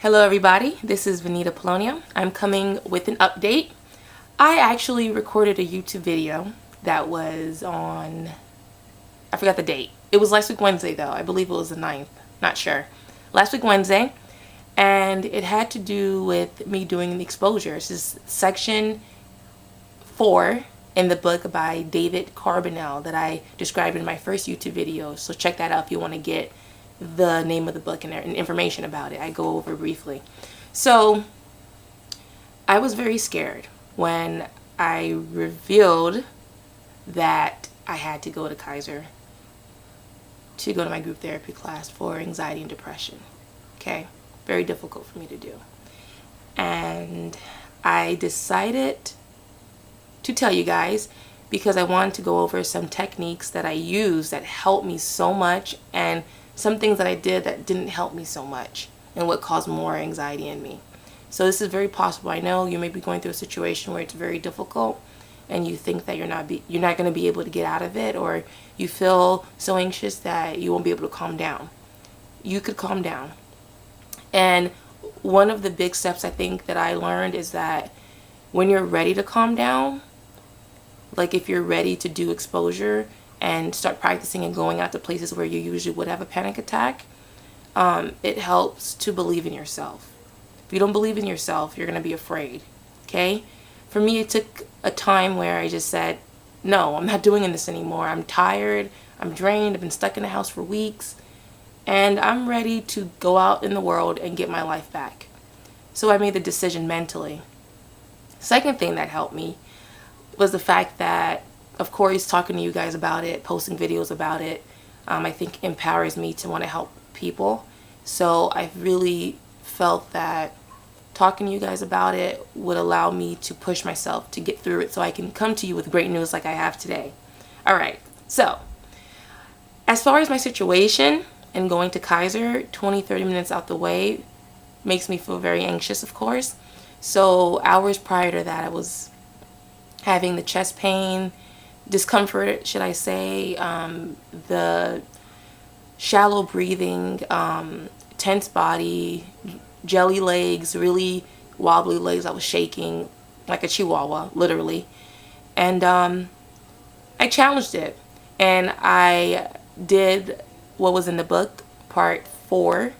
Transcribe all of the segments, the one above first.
Hello everybody, this is Vanita Polonia. I'm coming with an update. I actually recorded a YouTube video that was on, I forgot the date. It was last week Wednesday though. I believe it was the 9th, not sure. Last week Wednesday, and it had to do with me doing the exposure. This is section 4 in the book by David Carbonell that I described in my first YouTube video. So check that out if you want to get the name of the book and information about it. I go over briefly. So I was very scared when I revealed that I had to go to Kaiser to go to my group therapy class for anxiety and depression. Okay, very difficult for me to do. And I decided to tell you guys because I wanted to go over some techniques that I use that helped me so much, and some things that I did that didn't help me so much and what caused more anxiety in me. So this is very possible. I know you may be going through a situation where it's very difficult and you think that you're not going to be able to get out of it, or you feel so anxious that you won't be able to calm down. You could calm down. And one of the big steps I think that I learned is that when you're ready to calm down, like if you're ready to do exposure and start practicing and going out to places where you usually would have a panic attack, it helps to believe in yourself. If you don't believe in yourself, you're going to be afraid. Okay? For me, it took a time where I just said, no, I'm not doing this anymore. I'm tired. I'm drained. I've been stuck in the house for weeks. And I'm ready to go out in the world and get my life back. So I made the decision mentally. Second thing that helped me was the fact that, of course, talking to you guys about it, posting videos about it, I think empowers me to want to help people. So I really felt that talking to you guys about it would allow me to push myself to get through it so I can come to you with great news like I have today. All right, so as far as my situation and going to Kaiser, 20-30 minutes out the way makes me feel very anxious, of course. So hours prior to that, I was having the chest pain, discomfort, should I say, the shallow breathing, tense body, jelly legs, really wobbly legs. I was shaking like a chihuahua, literally. And I challenged it. And I did what was in the book, part 4,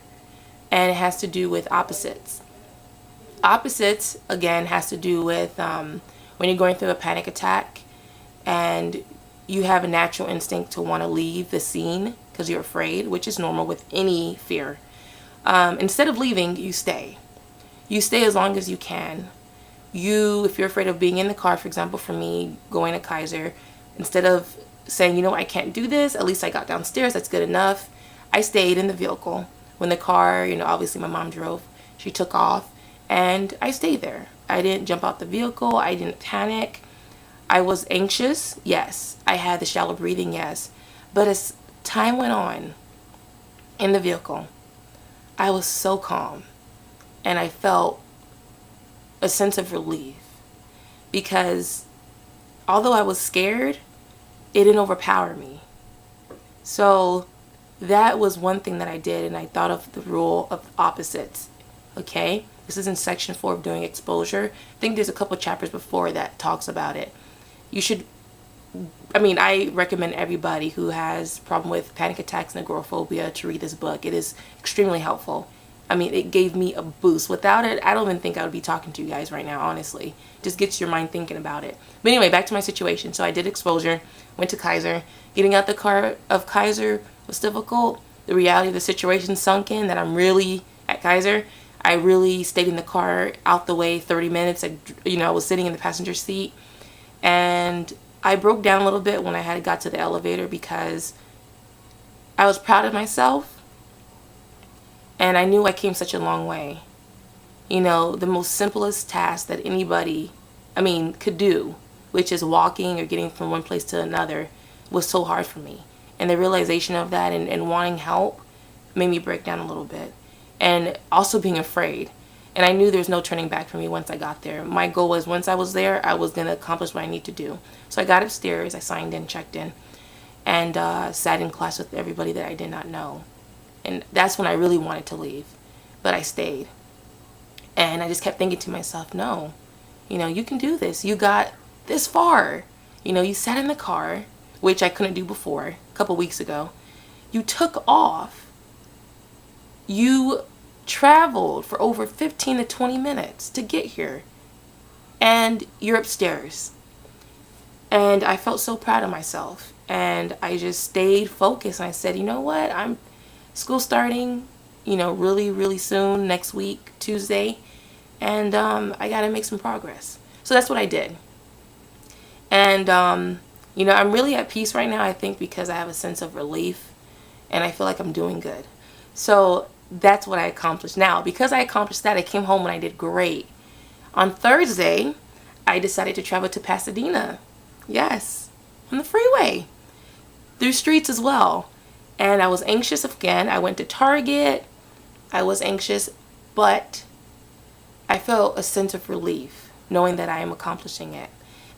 and it has to do with opposites. Opposites, again, has to do with when you're going through a panic attack and you have a natural instinct to want to leave the scene because you're afraid, which is normal with any fear. Instead of leaving, you stay. You stay as long as you can. If you're afraid of being in the car, for example, for me, going to Kaiser, instead of saying, you know, I can't do this, at least I got downstairs, that's good enough, I stayed in the vehicle. When the car, you know, obviously my mom drove, she took off, and I stayed there. I didn't jump out the vehicle. I didn't panic. I was anxious, yes. I had the shallow breathing, yes. But as time went on in the vehicle, I was so calm. And I felt a sense of relief. Because although I was scared, it didn't overpower me. So that was one thing that I did, and I thought of the rule of opposites. Okay? This is in section 4 of doing exposure. I think there's a couple chapters before that talks about it. You should, I recommend everybody who has problem with panic attacks and agoraphobia to read this book. It is extremely helpful. It gave me a boost. Without it, I don't even think I would be talking to you guys right now, honestly. Just gets your mind thinking about it. But anyway, back to my situation. So I did exposure, went to Kaiser. Getting out the car of Kaiser was difficult. The reality of the situation sunk in that I'm really at Kaiser. I really stayed in the car out the way 30 minutes. I was sitting in the passenger seat, and I broke down a little bit when I got to the elevator because I was proud of myself, and I knew I came such a long way. You know, the most simplest task that anybody, could do, which is walking or getting from one place to another, was so hard for me. And the realization of that and wanting help made me break down a little bit. And also being afraid. And I knew there was no turning back for me once I got there. My goal was once I was there, I was going to accomplish what I need to do. So I got upstairs, I signed in, checked in, and sat in class with everybody that I did not know. And that's when I really wanted to leave. But I stayed. And I just kept thinking to myself, no, you can do this. You got this far. You sat in the car, which I couldn't do before, a couple weeks ago. You took off. You traveled for over 15 to 20 minutes to get here. And you're upstairs. And I felt so proud of myself. And I just stayed focused. And I said, you know what? I'm school starting, really, really soon, next week, Tuesday. And I got to make some progress. So that's what I did. And, I'm really at peace right now, I think, because I have a sense of relief. And I feel like I'm doing good. So that's what I accomplished. Now, because I accomplished that, I came home and I did great. On Thursday, I decided to travel to Pasadena. Yes, on the freeway. Through streets as well. And I was anxious again. I went to Target. I was anxious, but I felt a sense of relief knowing that I am accomplishing it.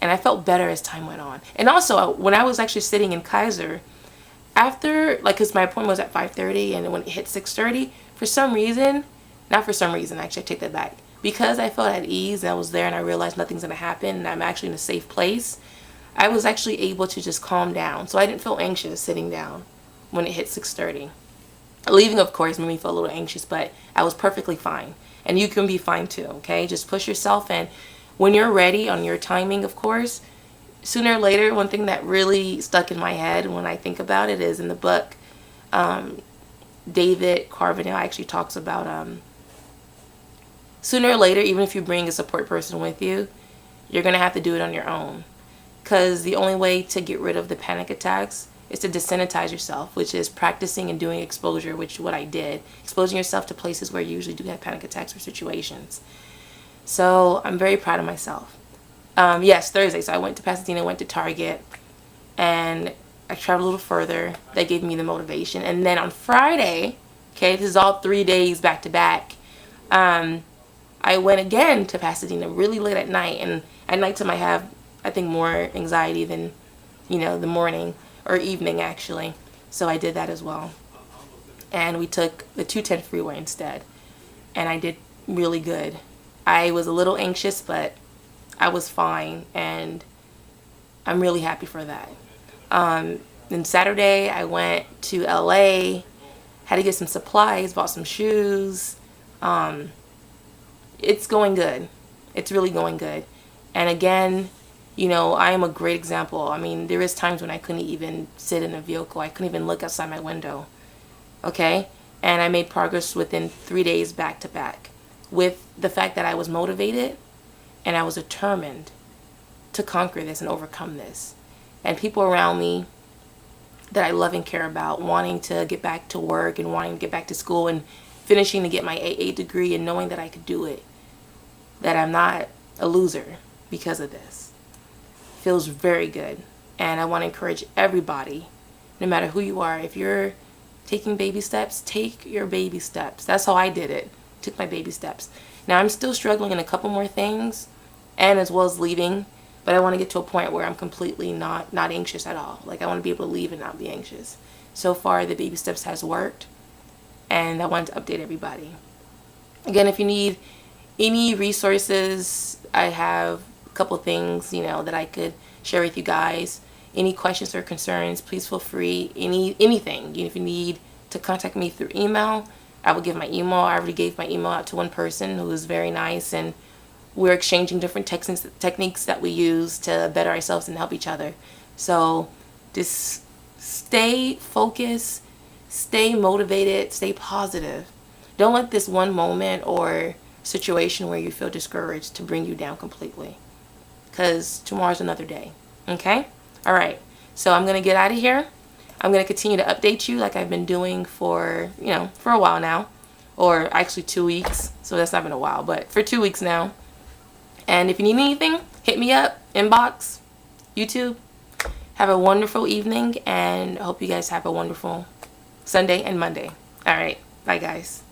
And I felt better as time went on. And also, when I was actually sitting in Kaiser, after, because my appointment was at 5:30, and when it hit 6:30, for some reason, not for some reason, actually, I take that back. Because I felt at ease and I was there and I realized nothing's going to happen and I'm actually in a safe place, I was actually able to just calm down. So I didn't feel anxious sitting down when it hit 6:30. Leaving, of course, made me feel a little anxious, but I was perfectly fine. And you can be fine too, okay? Just push yourself, and when you're ready on your timing, of course, sooner or later, one thing that really stuck in my head when I think about it is in the book, David Carvanel actually talks about sooner or later, even if you bring a support person with you, you're going to have to do it on your own. Because the only way to get rid of the panic attacks is to desensitize yourself, which is practicing and doing exposure, which is what I did. Exposing yourself to places where you usually do have panic attacks or situations. So I'm very proud of myself. Yes, Thursday. So I went to Pasadena, went to Target, and I traveled a little further. That gave me the motivation. And then on Friday, okay, this is all 3 days back to back, I went again to Pasadena really late at night. And at nighttime I have, I think, more anxiety than, the morning or evening actually. So I did that as well. And we took the 210 freeway instead. And I did really good. I was a little anxious, but I was fine. And I'm really happy for that. Then Saturday I went to LA, had to get some supplies, bought some shoes. It's going good. It's really going good. And again, I am a great example. I mean, there is times when I couldn't even sit in a vehicle. I couldn't even look outside my window. Okay? And I made progress within 3 days back to back with the fact that I was motivated and I was determined to conquer this and overcome this. And people around me that I love and care about wanting to get back to work and wanting to get back to school and finishing to get my AA degree and knowing that I could do it. That I'm not a loser because of this. Feels very good. And I want to encourage everybody, no matter who you are, if you're taking baby steps, take your baby steps. That's how I did it. Took my baby steps. Now I'm still struggling in a couple more things, and as well as leaving, but I want to get to a point where I'm completely not anxious at all. Like, I want to be able to leave and not be anxious. So far, the baby steps has worked, and I wanted to update everybody. Again, if you need any resources, I have a couple things, that I could share with you guys. Any questions or concerns, please feel free. Anything. If you need to contact me through email, I will give my email. I already gave my email out to one person who was very nice, and we're exchanging different techniques that we use to better ourselves and help each other. So just stay focused, stay motivated, stay positive. Don't let this one moment or situation where you feel discouraged to bring you down completely, because tomorrow's another day. Okay? All right. So I'm going to get out of here. I'm going to continue to update you like I've been doing for a while now, or actually 2 weeks. So that's not been a while, but for 2 weeks now. And if you need anything, hit me up, inbox, YouTube. Have a wonderful evening, and I hope you guys have a wonderful Sunday and Monday. All right. Bye, guys.